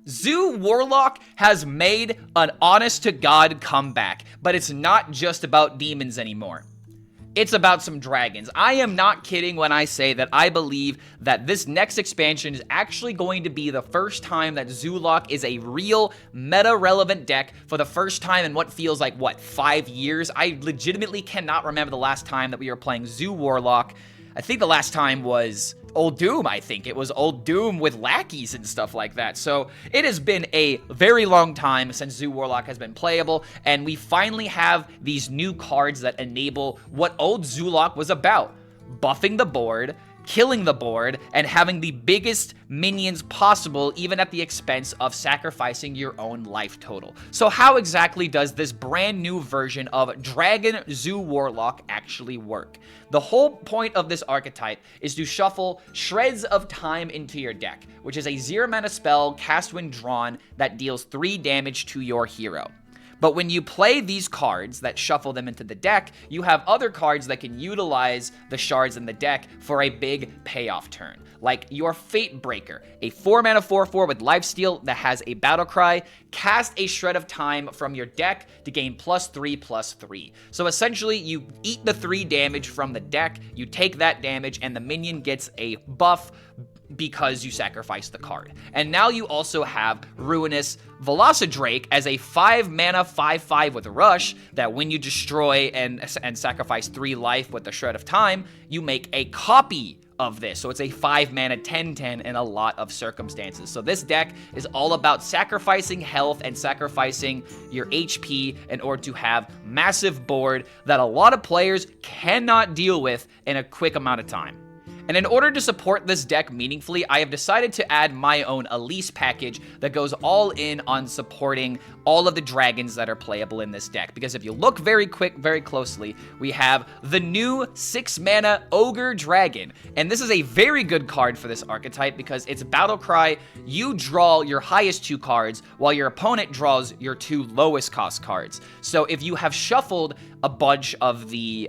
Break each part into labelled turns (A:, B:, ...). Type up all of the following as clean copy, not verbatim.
A: Zoo Warlock has made an honest-to-God comeback, but it's not just about demons anymore. It's about some dragons. I am not kidding when I say that I believe that this next expansion is actually going to be the first time that Zoolock is a real meta-relevant deck for the first time in what feels like, 5 years? I legitimately cannot remember the last time that we were playing Zoo Warlock. I think the last time was Old Doom, I think. It was Old Doom with lackeys and stuff like that. So it has been a very long time since Zoo Warlock has been playable, and we finally have these new cards that enable what old Zoolock was about. Buffing the board, killing the board, and having the biggest minions possible, even at the expense of sacrificing your own life total. So how exactly does this brand new version of Dragon Zoo Warlock actually work? The whole point of this archetype is to shuffle Shreds of Time into your deck, which is a 0-mana spell cast when drawn that deals 3 damage to your hero. But when you play these cards that shuffle them into the deck, you have other cards that can utilize the shards in the deck for a big payoff turn. Like your Fate Breaker, a 4-mana 4/4 with lifesteal that has a battle cry. Cast a Shred of Time from your deck to gain +3/+3. So essentially, you eat the 3 damage from the deck, you take that damage, and the minion gets a buff because you sacrifice the card. And now you also have Ruinous Velocidrake as a 5-mana 5/5 with Rush that when you destroy and sacrifice 3 life with the Shred of Time, you make a copy of this. So it's a 5-mana 10/10 in a lot of circumstances. So this deck is all about sacrificing health and sacrificing your HP in order to have massive board that a lot of players cannot deal with in a quick amount of time. And in order to support this deck meaningfully, I have decided to add my own Elise package that goes all in on supporting all of the dragons that are playable in this deck. Because if you look very closely, we have the new 6-mana Ogre Dragon. And this is a very good card for this archetype because it's Battle Cry. You draw your highest 2 cards while your opponent draws your 2 lowest cost cards. So if you have shuffled a bunch of the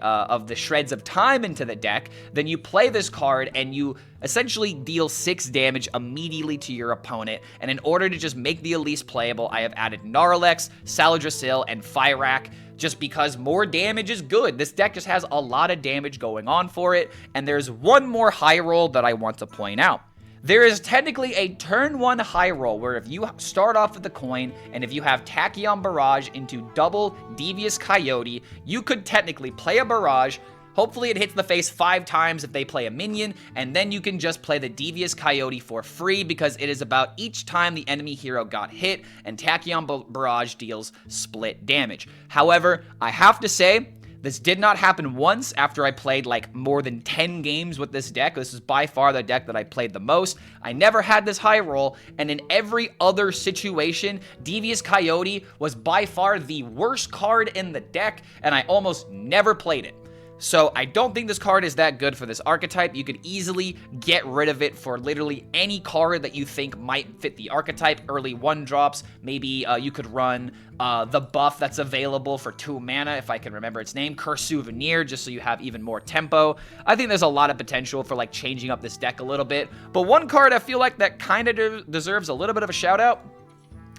A: Shreds of Time into the deck, then you play this card and you essentially deal 6 damage immediately to your opponent. And in order to just make the Elise playable, I have added Gnarlex, Saladrassil, and Fyrakk, just because more damage is good. This deck just has a lot of damage going on for it. And there's one more high roll that I want to point out. There is technically a turn 1 high roll where if you start off with the coin and if you have Tachyon Barrage into double Devious Coyote, you could technically play a Barrage. Hopefully it hits the face 5 times if they play a minion, and then you can just play the Devious Coyote for free because it is about each time the enemy hero got hit, and Tachyon Barrage deals split damage. However, I have to say, this did not happen once after I played like more than 10 games with this deck. This is by far the deck that I played the most. I never had this high roll, and in every other situation, Devious Coyote was by far the worst card in the deck, and I almost never played it. So I don't think this card is that good for this archetype. You could easily get rid of it for literally any card that you think might fit the archetype. Early 1-drops. Maybe you could run the buff that's available for 2 mana, if I can remember its name, Curse Souvenir, just so you have even more tempo. I think there's a lot of potential for like changing up this deck a little bit. But one card I feel like that kind of deserves a little bit of a shout out.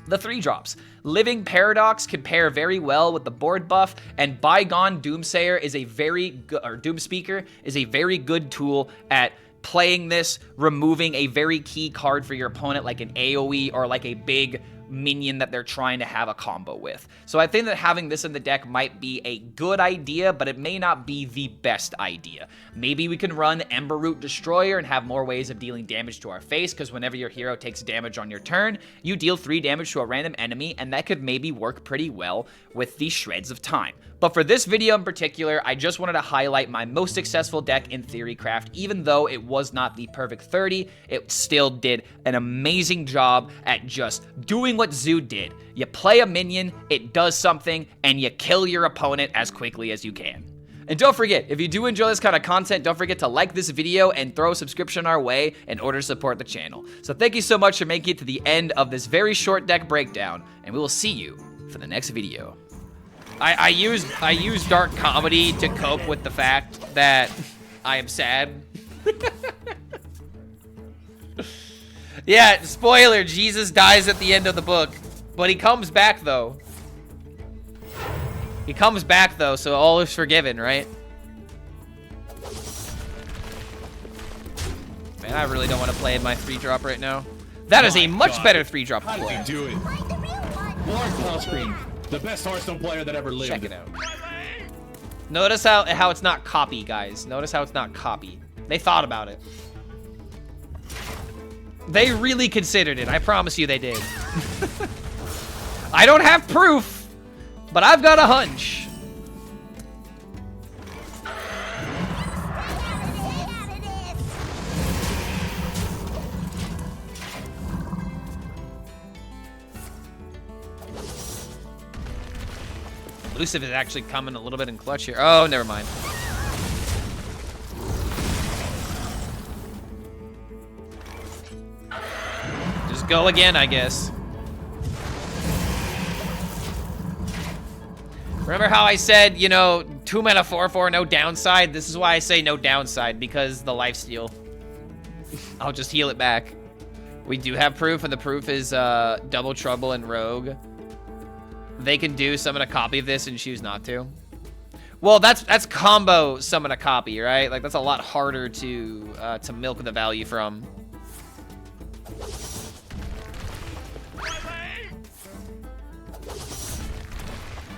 A: The 3-drops. Living Paradox can pair very well with the board buff, and Bygone Doomsayer is a very good, or Doomspeaker is a very good tool at playing this, removing a very key card for your opponent, like an AoE or like a big minion that they're trying to have a combo with. So I think that having this in the deck might be a good idea, but it may not be the best idea. Maybe we can run Emberroot Destroyer and have more ways of dealing damage to our face, because whenever your hero takes damage on your turn, you deal 3 damage to a random enemy, and that could maybe work pretty well with the Shreds of Time. But for this video in particular, I just wanted to highlight my most successful deck in Theorycraft. Even though it was not the perfect 30, it still did an amazing job at just doing what Zoo did. You play a minion, it does something, and you kill your opponent as quickly as you can. And don't forget, if you do enjoy this kind of content, don't forget to like this video and throw a subscription our way in order to support the channel. So thank you so much for making it to the end of this very short deck breakdown, and we will see you for the next video. I use dark comedy to cope with the fact that I am sad. Yeah, spoiler, Jesus dies at the end of the book. But he comes back, though. He comes back, though, so all is forgiven, right? Man, I really don't want to play in my 3-drop right now. That is a much better 3-drop to
B: How
A: play.
B: did you do it? Warlock HELLSCREAM, the best Hearthstone player that ever lived.
A: Check it out. Notice how it's not copy, guys. Notice how it's not copy. They thought about it. They really considered it. I promise you they did. I don't have proof, but I've got a hunch. Elusive is actually coming a little bit in clutch here. Oh, never mind. Just go again, I guess. Remember how I said, you know, 2 mana 4/4, no downside? This is why I say no downside, because the lifesteal. I'll just heal it back. We do have proof, and the proof is Double Trouble and Rogue. They can do summon a copy of this and choose not to. Well, that's combo summon a copy, right? Like, that's a lot harder to milk the value from.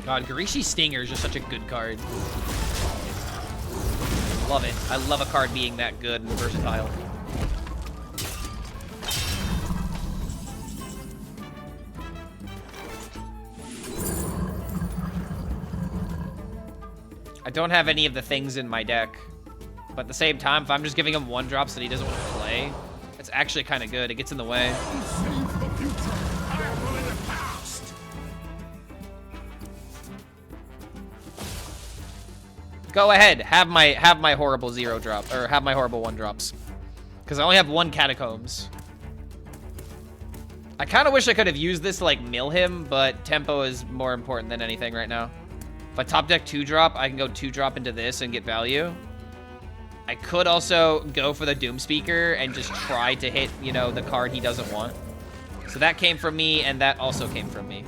A: God, Garishi's Stinger is just such a good card. Love it. I love a card being that good and versatile. I don't have any of the things in my deck. But at the same time, if I'm just giving him 1-drops that he doesn't want to play, it's actually kind of good. It gets in the way. Go ahead, have my horrible 0-drop, or have my horrible 1-drops. Because I only have 1 Catacombs. I kind of wish I could have used this to, like, mill him, but tempo is more important than anything right now. If I top deck 2-drop, I can go 2-drop into this and get value. I could also go for the Doom Speaker and just try to hit, you know, the card he doesn't want. So that came from me, and that also came from me.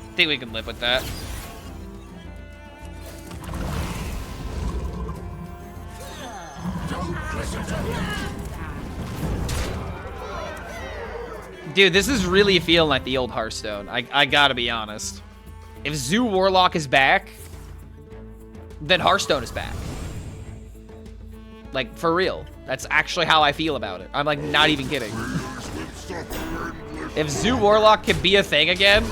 A: I think we can live with that. Dude, this is really feeling like the old Hearthstone. I gotta be honest. If Zoo Warlock is back, then Hearthstone is back. Like, for real. That's actually how I feel about it. I'm, like, not even kidding. If Zoo Warlock can be a thing again,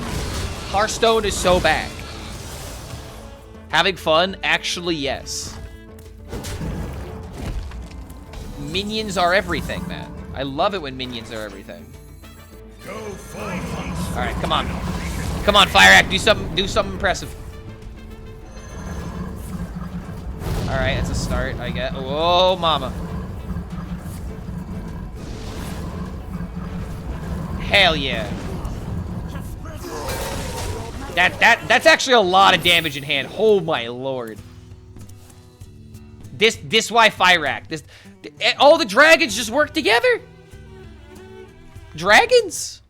A: Hearthstone is so back. Having fun? Actually, yes. Minions are everything, man. I love it when minions are everything. Alright, come on. Come on, Fire Act, do something impressive. Alright, that's a start, I guess. Oh, mama. Hell yeah. That's actually a lot of damage in hand. Oh my lord. This why Fire Act. All the dragons just work together. Dragons.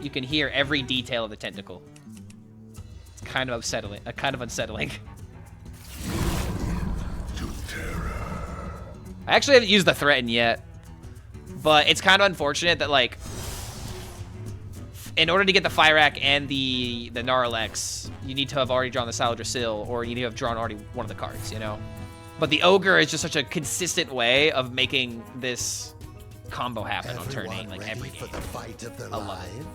A: You can hear every detail of the tentacle. It's kind of unsettling. I actually haven't used the Threaten yet, but it's kind of unfortunate that, like, in order to get the Fire Act and the Gnarlex, you need to have already drawn the Saladrisil, or you need to have drawn already one of the cards, you know? But the Ogre is just such a consistent way of making this combo happen on turn 8, like, every game. I love it.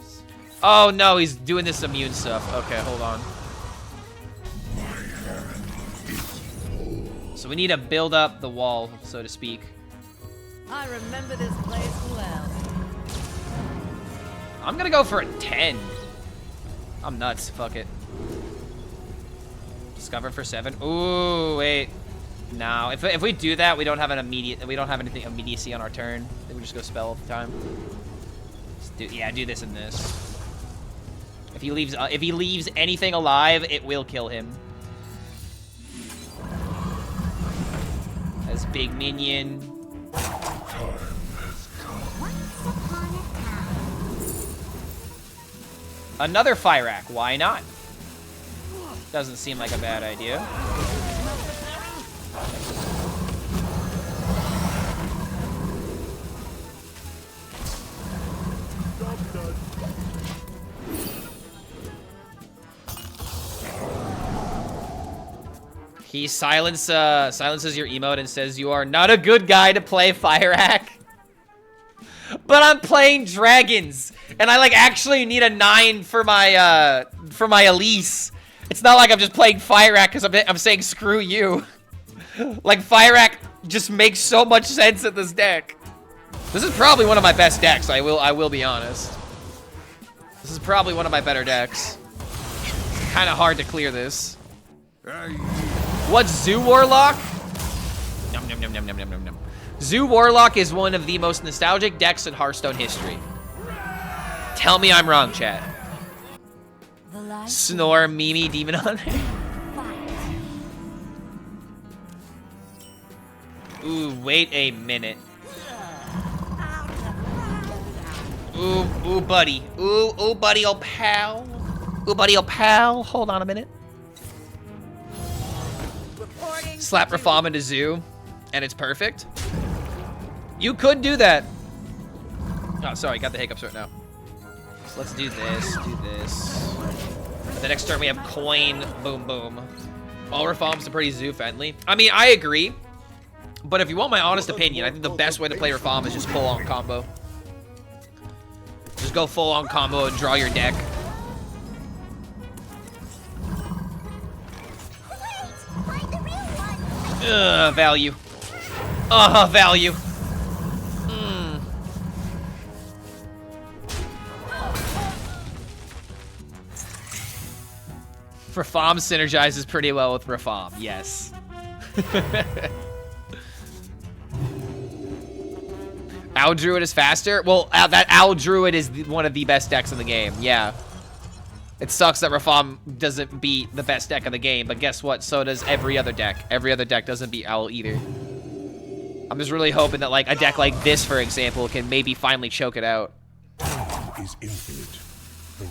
A: Oh, no, he's doing this immune stuff. Okay, hold on. So we need to build up the wall, so to speak.
C: I remember this place well.
A: I'm gonna go for a 10. I'm nuts. Fuck it. Discover for 7. Ooh, wait. No, if we do that, we don't have anything immediacy on our turn. Then we just go spell all the time. Do this and this. If he leaves anything alive, it will kill him. As big minion. Another Fyrakk, why not? Doesn't seem like a bad idea. He silences your emote and says, "You are not a good guy to play Fyrakk." But I'm playing dragons, and I like actually need a 9 for my Elise. It's not like I'm just playing Fyrakk because I'm saying screw you. Like Fyrakk just makes so much sense in this deck. This is probably one of my best decks. I will be honest. This is probably one of my better decks. It's kind of hard to clear this. What's Zoo Warlock? Num num num num num num num. Zoo Warlock is one of the most nostalgic decks in Hearthstone history. Tell me I'm wrong, chat. Snore, Mimi, Demon Hunter. Ooh, wait a minute. Ooh, buddy. Ooh, buddy, oh pal. Ooh, buddy, oh pal. Hold on a minute. Slap Rafam into Zoo, and it's perfect. You could do that. Oh, sorry, got the hiccups right now. So let's do this, The next turn we have coin, boom, boom. All Rafam's are pretty Zoo friendly. I mean, I agree. But if you want my honest opinion, I think the best way to play Rafam is just full on combo. Just go full on combo and draw your deck. Value. Value. Rafam synergizes pretty well with Rafam, yes. Owl Druid is faster? Well, that Owl Druid is one of the best decks in the game, yeah. It sucks that Rafam doesn't beat the best deck of the game, but guess what? So does every other deck. Every other deck doesn't beat Owl either. I'm just really hoping that like a deck like this, for example, can maybe finally choke it out.
D: Is infinite.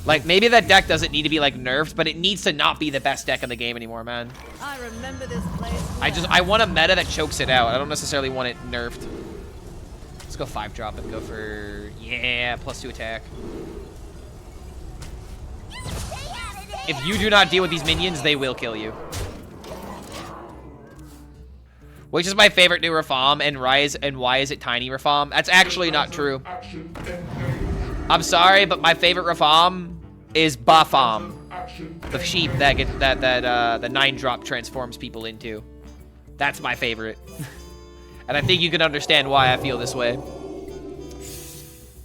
A: Like, maybe that deck doesn't need to be like nerfed, but it needs to not be the best deck in the game anymore, man.
C: I remember this place well.
A: I want a meta that chokes it out. I don't necessarily want it nerfed. Let's go 5-drop and go for, yeah, +2 attack. If you do not deal with these minions, they will kill you. Which is my favorite new Rafam, and why is it tiny Rafam? That's actually not true. I'm sorry, but my favorite Rafam is Bafam, the sheep that the 9-drop transforms people into. That's my favorite. And I think you can understand why I feel this way.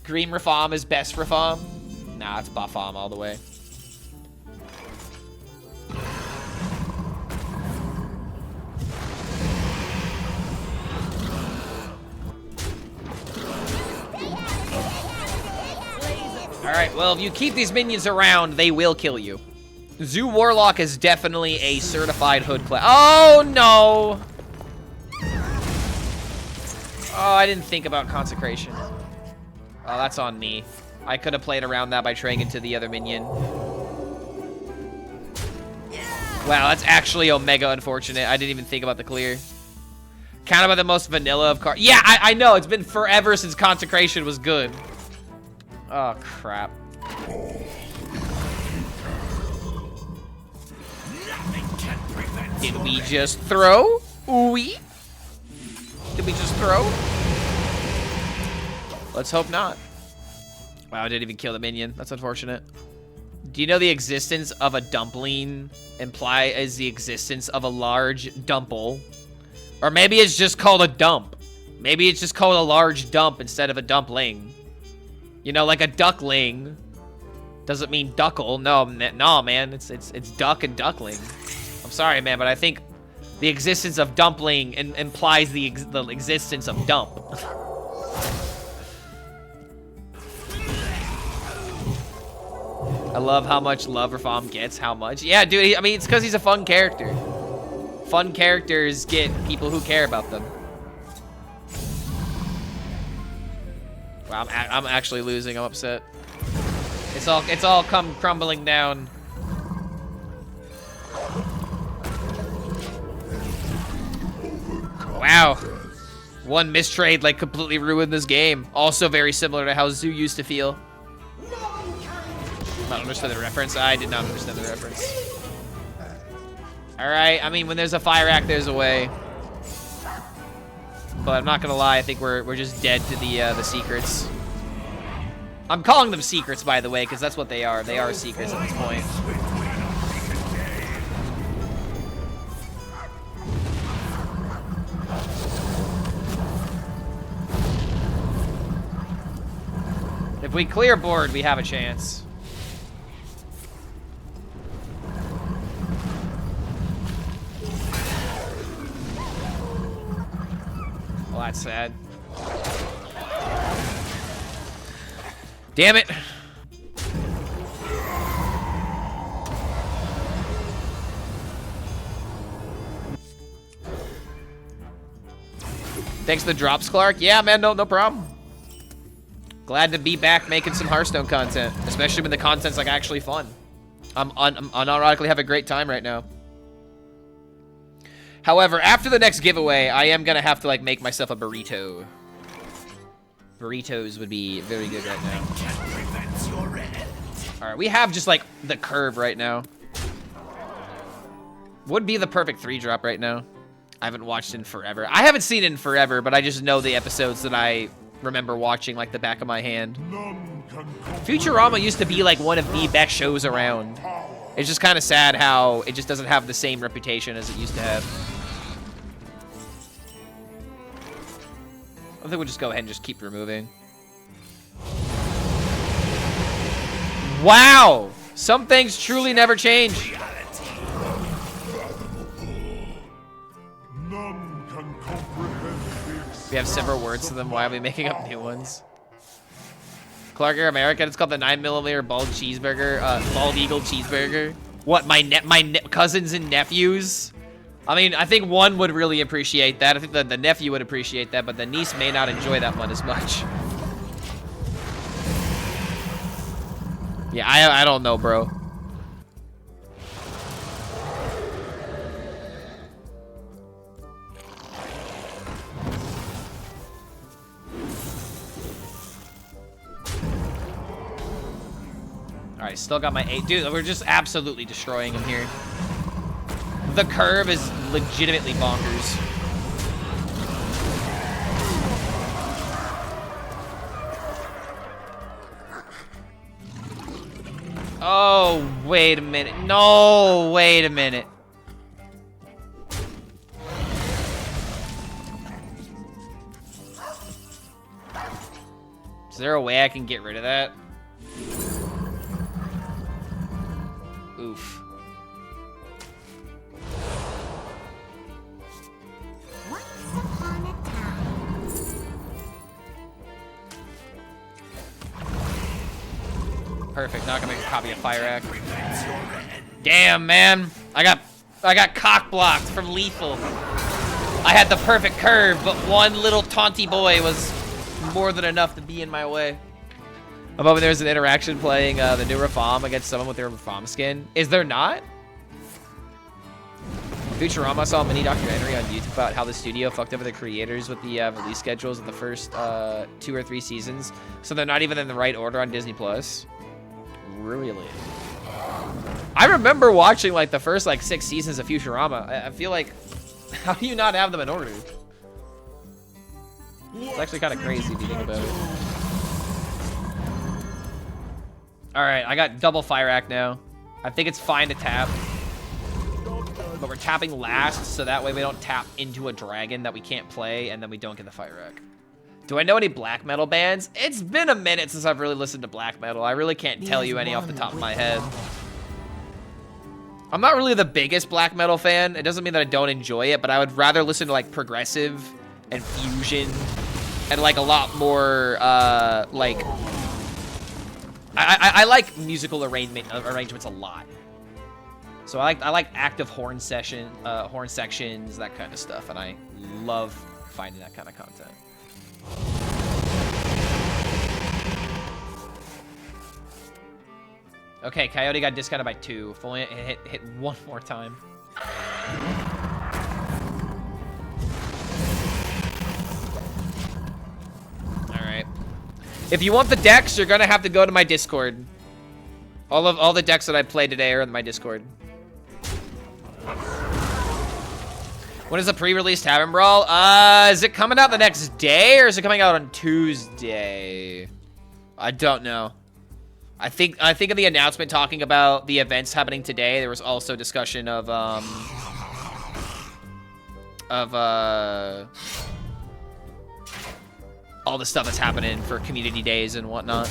A: Green Rafam is best Rafam. Nah, it's Bafam all the way. Alright, well, if you keep these minions around, they will kill you. Zoo Warlock is definitely a certified hood class. Oh, no! Oh, I didn't think about Consecration. Oh, that's on me. I could have played around that by trading into the other minion. Wow, that's actually Omega unfortunate. I didn't even think about the clear. Kind of the most vanilla of cards. Yeah, I know. It's been forever since Consecration was good. Oh, crap. Did we just throw? Ooh-wee? Did we just throw? Let's hope not. Wow, I didn't even kill the minion. That's unfortunate. Do you know the existence of a dumpling implies the existence of a large dumple? Or maybe it's just called a dump. Maybe it's just called a large dump instead of a dumpling. You know, like a duckling doesn't mean duckle. No, man, it's duck and duckling. I'm sorry, man, but I think The existence of dumpling implies the existence of dump. I love how much love Rafam gets. How much? Yeah, dude. I mean, it's because he's a fun character. Fun characters get people who care about them. Wow, I'm actually losing. I'm upset. It's all come crumbling down. Wow. One mistrade like completely ruined this game. Also very similar to how Zoo used to feel. Not understood the reference. I did not understand the reference. All right. I mean, when there's a fire act, there's a way. But I'm not gonna lie. I think we're just dead to the secrets. I'm calling them secrets, by the way, because that's what they are. They are secrets at this point. If we clear board, we have a chance. Well, that's sad. Damn it. Thanks for the drops, Clark. Yeah, man, no problem. Glad to be back making some Hearthstone content, especially when the content's like actually fun. I'm unironically having a great time right now. However, after the next giveaway, I am gonna have to like make myself a burrito. Burritos would be very good right now. All right, we have just like the curve right now. Would be the perfect 3-drop right now. I haven't watched it in forever. I haven't seen it in forever, but I just know the episodes that I remember watching like the back of my hand. Futurama used to be like one of the best shows around. It's just kind of sad how it just doesn't have the same reputation as it used to have. I think we'll just go ahead and just keep removing. Wow! Some things truly never change. We have several words to them. Why are we making up new ones? Clark Air American. It's called the 9mm bald cheeseburger. Bald eagle cheeseburger. What? My cousins and nephews? I mean, I think one would really appreciate that. I think the nephew would appreciate that, but the niece may not enjoy that one as much. Yeah, I don't know, bro. All right, still got my 8. Dude, we're just absolutely destroying him here. The curve is legitimately bonkers. Oh, wait a minute. No, wait a minute. Is there a way I can get rid of that? Oof. Perfect. Now I can make a copy of Fire Act. Damn, man. I got cock blocked from Lethal. I had the perfect curve, but one little taunty boy was more than enough to be in my way. I'm hoping there's an interaction playing the new Rafam against someone with their Rafam skin. Is there not? Futurama saw a mini documentary on YouTube about how the studio fucked over the creators with the release schedules of the first 2 or 3 seasons. So they're not even in the right order on Disney+. Really? I remember watching like the first like 6 seasons of Futurama. I feel like, how do you not have them in order? It's actually kind of crazy if you think about it. All right, I got double Fire Act now. I think it's fine to tap. But we're tapping last, so that way we don't tap into a dragon that we can't play, and then we don't get the Fire Act. Do I know any black metal bands? It's been a minute since I've really listened to black metal. I really can't tell you any off the top of my head. I'm not really the biggest black metal fan. It doesn't mean that I don't enjoy it, but I would rather listen to like progressive and fusion and like a lot more like I like musical arrangements a lot. So I like active horn sections, that kind of stuff, and I love finding that kind of content. Okay, Coyote got discounted by 2. If only it hit one more time. Alright. If you want the decks, you're gonna have to go to my Discord. All the decks that I played today are in my Discord. When is the pre-release Tavern Brawl? Is it coming out the next day, or is it coming out on Tuesday? I don't know. I think of the announcement talking about the events happening today. There was also discussion of all the stuff that's happening for community days and whatnot.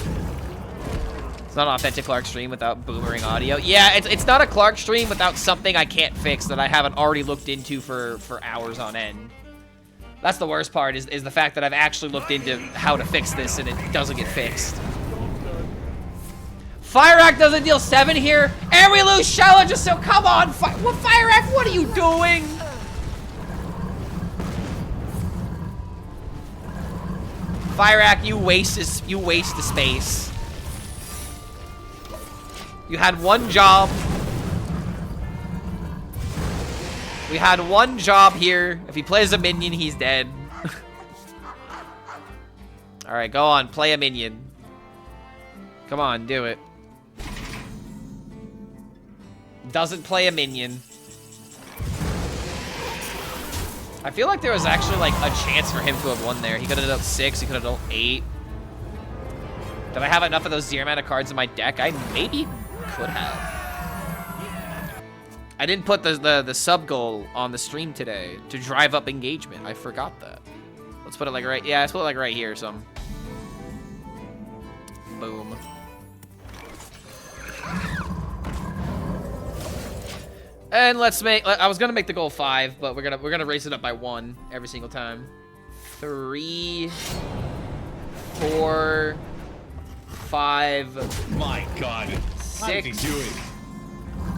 A: It's not an authentic Clark stream without boomering audio. Yeah, it's not a Clark stream without something I can't fix that I haven't already looked into for hours on end. That's the worst part, is the fact that I've actually looked into how to fix this and it doesn't get fixed. Fire Act doesn't deal 7 here, and we lose challenges, so come on, Fire Act, what are you doing? Fire Act, you waste the space. You had one job. We had one job here. If he plays a minion, he's dead. Alright, go on, play a minion. Come on, do it. Doesn't play a minion. I feel like there was actually like a chance for him to have won there. He could have dealt 6, he could have dealt 8. Did I have enough of those zero mana cards in my deck? I maybe could have. I didn't put the sub goal on the stream today to drive up engagement. I forgot that. Let's put it like right, yeah, let's put it like right here, some. Boom. And let's make, I was gonna make the goal 5, but we're gonna raise it up by 1 every single time. 3, 4, 5.
B: My God.
A: 6.
B: How did he do it?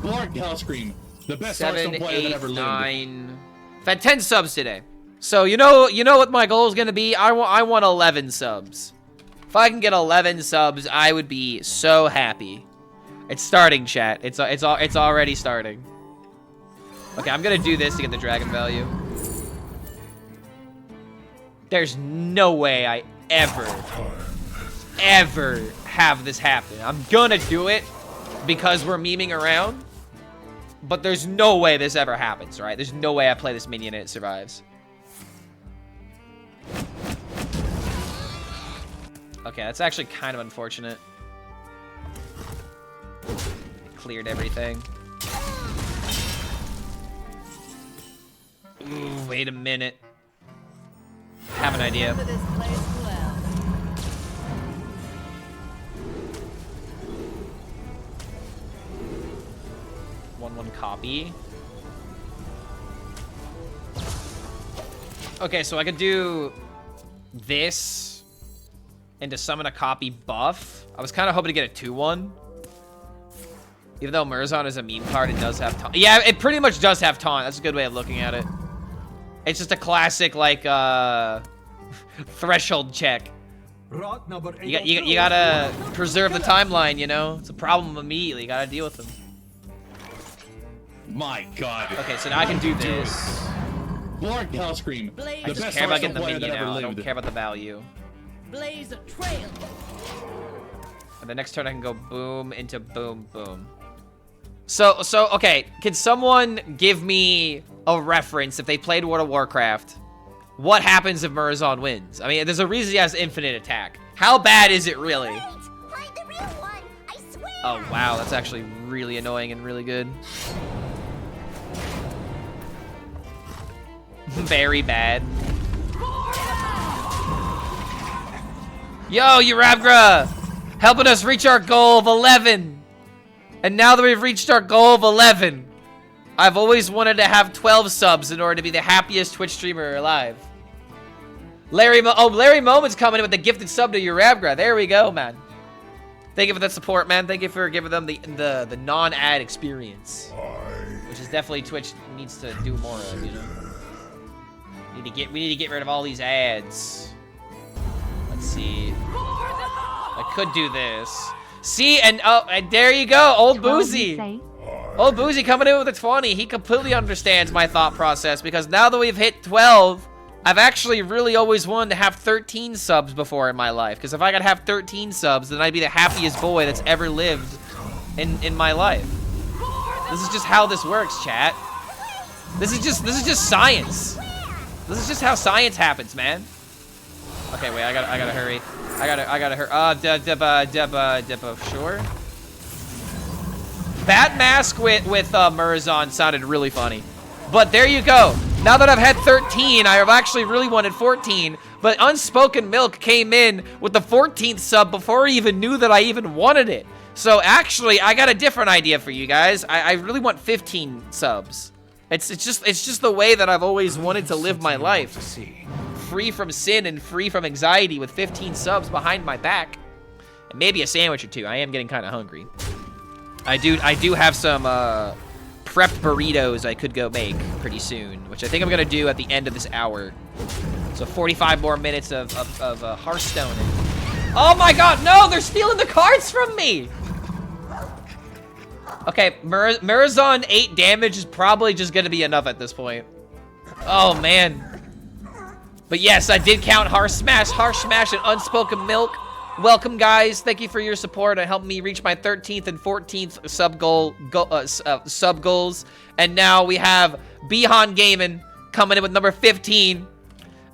B: Lord HELLSCREAM, the best
A: 7,
B: Hearthstone player
A: 8,
B: that ever lived.
A: 9. I've had 10 subs today. So you know what my goal is gonna be? I want 11 subs. If I can get 11 subs, I would be so happy. It's starting, chat. It's already starting. Okay, I'm gonna do this to get the dragon value. There's no way I ever have this happen. I'm gonna do it because we're memeing around, but there's no way this ever happens, right? There's no way I play this minion and it survives. Okay, that's actually kind of unfortunate. Cleared everything. Ooh, wait a minute. I have an idea.
C: Remember this place well.
A: 1/1 copy. Okay, so I could do this and to summon a copy buff. I was kind of hoping to get a 2/1. Even though Murzon is a meme card, it does have taunt. Yeah, it pretty much does have taunt. That's a good way of looking at it. It's just a classic, like, threshold check. You gotta preserve the timeline, you know? It's a problem immediately. You gotta deal with them.
B: My God.
A: Okay, so now I can do this.
B: Lord HELLSCREAM, the
A: I just
B: best
A: care about
B: Hearthstone
A: getting the
B: player
A: minion
B: that ever
A: out. I don't
B: lived.
A: care about the value.
C: Blaze a trail.
A: And the next turn I can go boom into boom, boom. So okay, can someone give me a reference if they played World of Warcraft? What happens if Murzon wins? I mean, there's a reason he has infinite attack. How bad is it really?
E: Find the real one, I swear.
A: Oh wow, that's actually really annoying and really good. Very bad. Yo, Urabgra! Helping us reach our goal of 11! And now that we've reached our goal of 11, I've always wanted to have 12 subs in order to be the happiest Twitch streamer alive. Larry Moment's coming in with the gifted sub to Urabgra. There we go, man. Thank you for that support, man. Thank you for giving them the non-ad experience, which is definitely Twitch needs to do more of, you know. We need to get rid of all these ads. Let's see. I could do this. See, and there you go, old Boozy. Old Boozy coming in with a 20. He completely understands my thought process because now that we've hit 12, I've actually really always wanted to have 13 subs before in my life. Because if I could have 13 subs, then I'd be the happiest boy that's ever lived in my life. This is just how this works, chat. This is just science. This is just how science happens, man. Okay, wait, I gotta hurry. I gotta hurry. Sure. Bat Mask with Murazon sounded really funny. But there you go. Now that I've had 13, I have actually really wanted 14. But Unspoken Milk came in with the 14th sub before I even knew that I even wanted it. So actually, I got a different idea for you guys. I really want 15 subs. It's just the way that I've always wanted to live my life. Free from sin and free from anxiety with 15 subs behind my back. And maybe a sandwich or two. I am getting kind of hungry. I do have some prepped burritos I could go make pretty soon, which I think I'm gonna do at the end of this hour. So 45 more minutes of Hearthstone. Oh my god, no! They're stealing the cards from me! Okay, Murazon 8 damage is probably just gonna be enough at this point. Oh man. But yes, I did count Harsh Smash, and Unspoken Milk. Welcome, guys. Thank you for your support and helping me reach my 13th and 14th sub goals. And now we have Bihan Gaming coming in with number 15.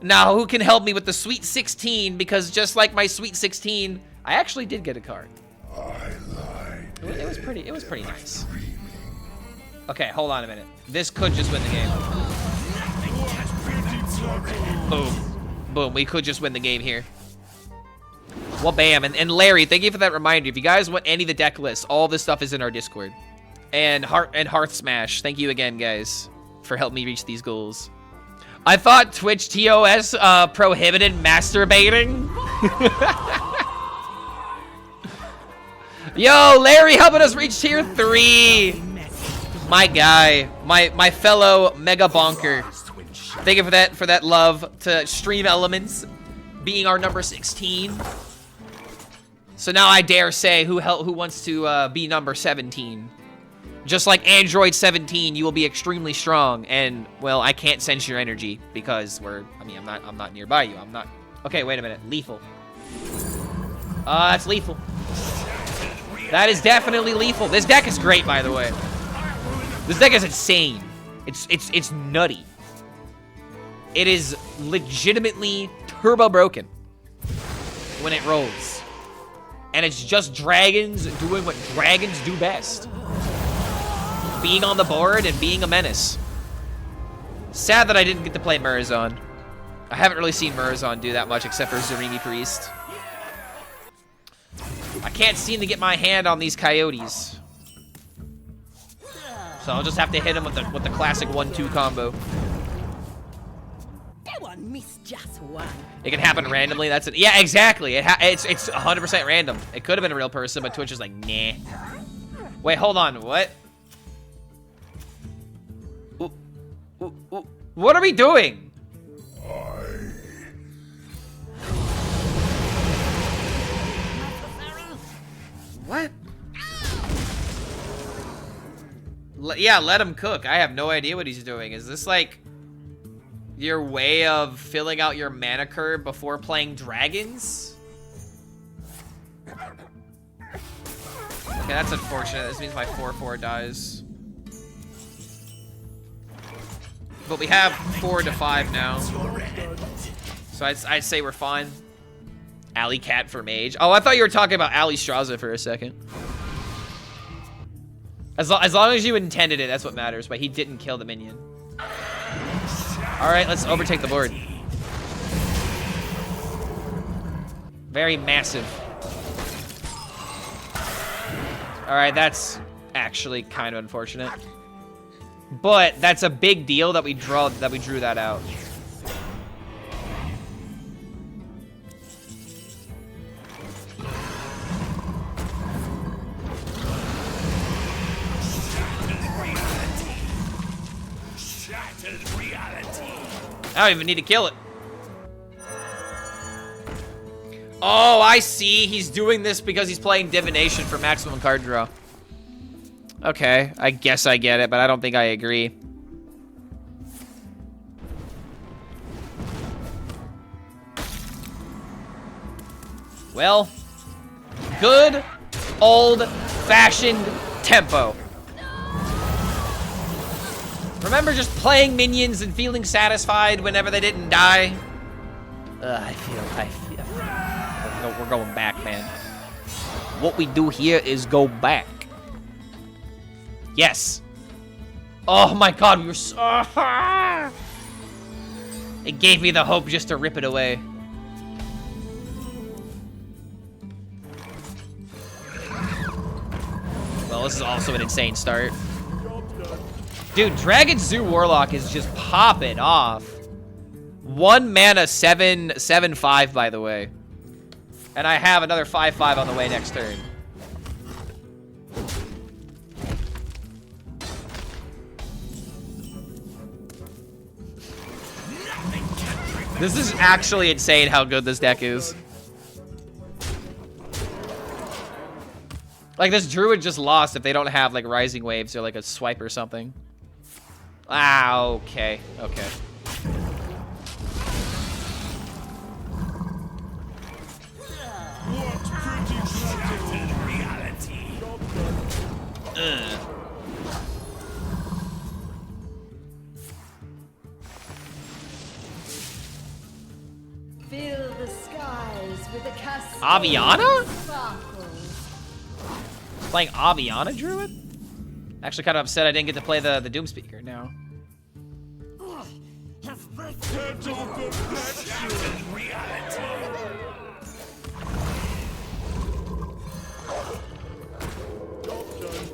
A: Now, who can help me with the Sweet 16? Because just like my Sweet 16, I actually did get a card. It was pretty nice. Okay, hold on a minute. This could just win the game. Boom. Boom, we could just win the game here. Well, bam. And Larry, thank you for that reminder. If you guys want any of the deck lists, all this stuff is in our Discord. And Hearth Smash, thank you again, guys, for helping me reach these goals. I thought Twitch TOS prohibited masturbating. Yo, Larry helping us reach tier 3. My guy, my fellow mega bonker. Thank you for that love to Stream Elements being our number 16. So now I dare say who wants to be number 17. Just like Android 17, you will be extremely strong, and well, I can't sense your energy because I'm not nearby you. I'm not. Okay, wait a minute. Lethal. That's lethal. That is definitely lethal. This deck is great, by the way. This deck is insane. It's nutty. It is legitimately turbo broken when it rolls. And it's just dragons doing what dragons do best. Being on the board and being a menace. Sad that I didn't get to play Murazon. I haven't really seen Murazon do that much except for Zarimi Priest. I can't seem to get my hand on these coyotes. So I'll just have to hit him with the classic 1-2 combo.
C: Just one.
A: It can happen randomly. That's it. Yeah, exactly. It's 100% random. It could have been a real person, but Twitch is like, nah. Wait, hold on. What? What are we doing? What? Yeah, let him cook. I have no idea what he's doing. Is this like your way of filling out your mana curve before playing dragons? Okay, that's unfortunate. This means my 4/4 dies. But we have 4 to 5 now. So I'd say we're fine. Alley Cat for Mage. Oh, I thought you were talking about Ali Straza for a second. As long as you intended it, that's what matters. But he didn't kill the minion. Alright, let's overtake the board. Very massive. Alright, that's actually kind of unfortunate. But that's a big deal that we drew that out. I don't even need to kill it. Oh, I see. He's doing this because he's playing Divination for maximum card draw. Okay, I guess I get it, but I don't think I agree. Well, good old-fashioned tempo. Remember just playing minions and feeling satisfied whenever they didn't die? I feel. We're going back, man. What we do here is go back. Yes. Oh my god, we were so... It gave me the hope just to rip it away. Well, this is also an insane start. Dude, Dragon Zoo Warlock is just popping off. 1 mana 7/7/5, by the way. And I have another 5/5 on the way next turn. This is actually insane how good this deck is. Like, this Druid just lost if they don't have, like, Rising Waves or, like, a swipe or something. Ah, okay. Okay.
C: Fill the skies with a cascade
A: Aviana?
C: of sparkles.
A: Playing Aviana Druid? Actually kind of upset I didn't get to play the Doom Speaker now.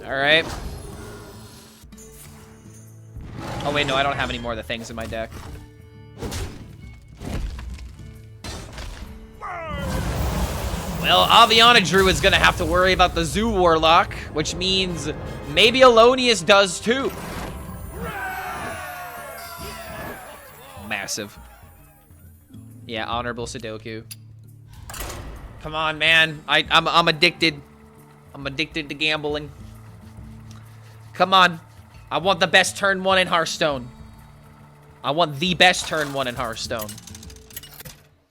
A: Alright. Oh wait, no, I don't have any more of the things in my deck. Well, Aviana Druid's gonna have to worry about the Zoo Warlock, which means maybe Alonius does too. Massive. Yeah, honorable Sudoku. Come on, man. I'm addicted. I'm addicted to gambling. Come on. I want the best turn 1 in Hearthstone. I want the best turn 1 in Hearthstone.